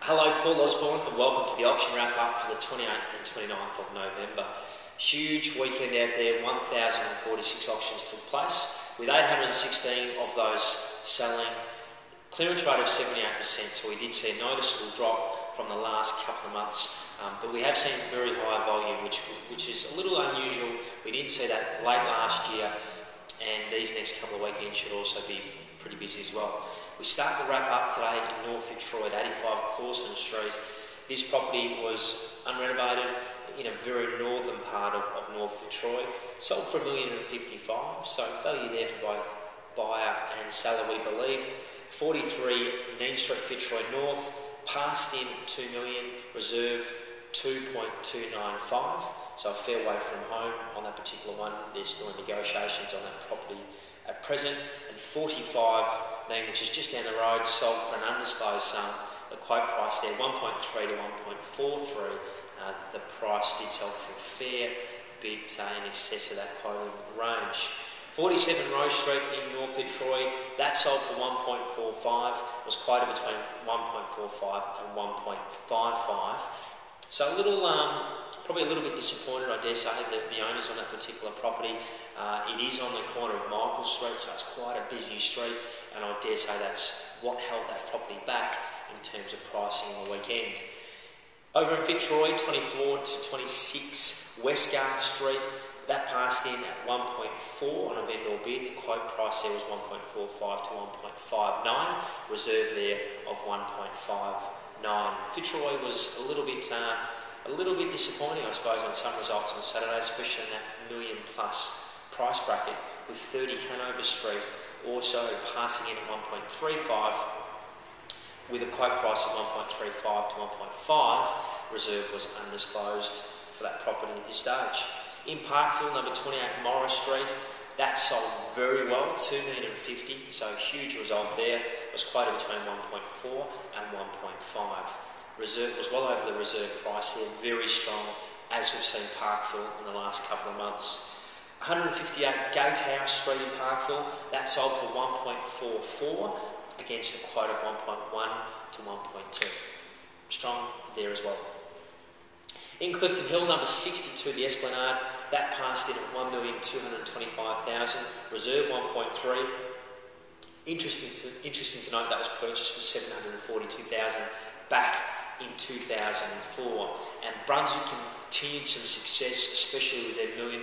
Hello, Paul Osborne, and welcome to the auction wrap-up for the 28th and 29th of November. Huge weekend out there, 1,046 auctions took place, with 816 of those selling. Clearance rate of 78%, so we did see a noticeable drop from the last couple of months, but we have seen very high volume, which is a little unusual. We didn't see that late last year, and these next couple of weekends should also be pretty busy as well. We start the wrap up today in North Fitzroy at 85 Clawson Street. This property was unrenovated in a very northern part of North Fitzroy. Sold for $1,055,000, so value there for both buyer and seller, we believe. 43 Nean Street, Fitzroy North, passed in $2 million, reserve 2.295, so a fair way from home on that particular one. There's still negotiations on that property at present. And 45 Nean, which is just down the road, sold for an undisclosed sum. The quote price there, 1.3 to 1.43. The price did sell for a fair bit in excess of that quoted range. 47 Rose Street in North Fitzroy, that sold for 1.45, was quoted between 1.45 and 1.55. So a little, probably a little bit disappointed, I dare say, that the owners on that particular property. It is on the corner of Michael Street, so it's quite a busy street, and I dare say that's what held that property back in terms of pricing on the weekend. Over in Fitzroy, 24 to 26 Westgarth Street, that passed in at 1.4 on a vendor bid. The quote price there was 1.45 to 1.59. Reserve there of 1.59. Fitzroy was a little bit disappointing, I suppose, on some results on Saturday, especially in that $1 million plus price bracket, with 30 Hanover Street also passing in at 1.35, with a quote price of 1.35 to 1.5. Reserve was undisclosed for that property at this stage. In Parkville, number 28 Morris Street, that sold very well, $2,050,000, so a huge result there. It was quoted between 1.4 and 1.5. Reserve was well over the reserve price there, very strong, as we've seen Parkville in the last couple of months. 158 Gatehouse Street in Parkville, that sold for 1.44 against a quote of 1.1 to 1.2. Strong there as well. In Clifton Hill, number 62, the Esplanade, that passed in at $1,225,000, reserve 1.3. Interesting to note that was purchased for $742,000 back in 2004. And Brunswick continued some success, especially with their $1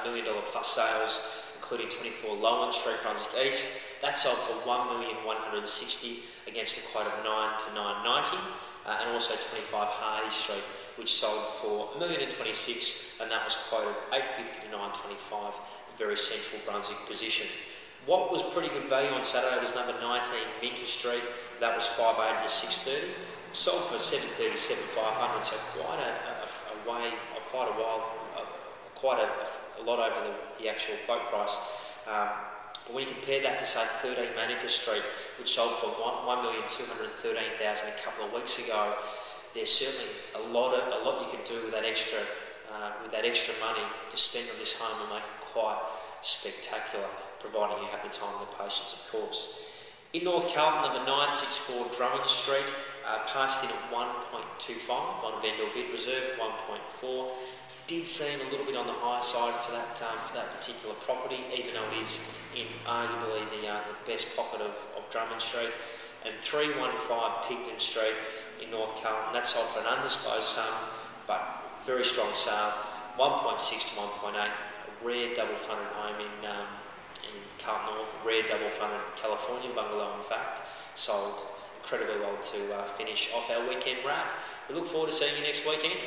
million plus sales, including 24 Lowen Street, Brunswick East. That sold for $1,160,000 against a quote of $9 to $990, and also 25 Hardy Street, which sold for $1,026,000, and that was quoted $850,000 to $925,000, a very central Brunswick position. What was pretty good value on Saturday was number 19 Minka Street, that was $580,000 to $630,000, sold for $737,500, so quite a lot over the actual quote price. But when you compare that to, say, 13 Manica Street, which sold for $1,213,000 a couple of weeks ago, there's certainly a lot you can do with that extra money to spend on this home and make it quite spectacular, providing you have the time and the patience, of course. In North Carlton, number 964 Drummond Street, passed in at 1.25 on vendor bid, reserve 1.4. Did seem a little bit on the higher side for that particular property, even though it is in arguably the best pocket of Drummond Street. And 315 Pigton Street in North Carlton, that sold for an undisclosed sum, but very strong sale, 1.6 to 1.8. A rare double-fronted home in Carlton North, a rare double-fronted Californian bungalow, in fact, sold incredibly well to finish off our weekend wrap. We look forward to seeing you next weekend.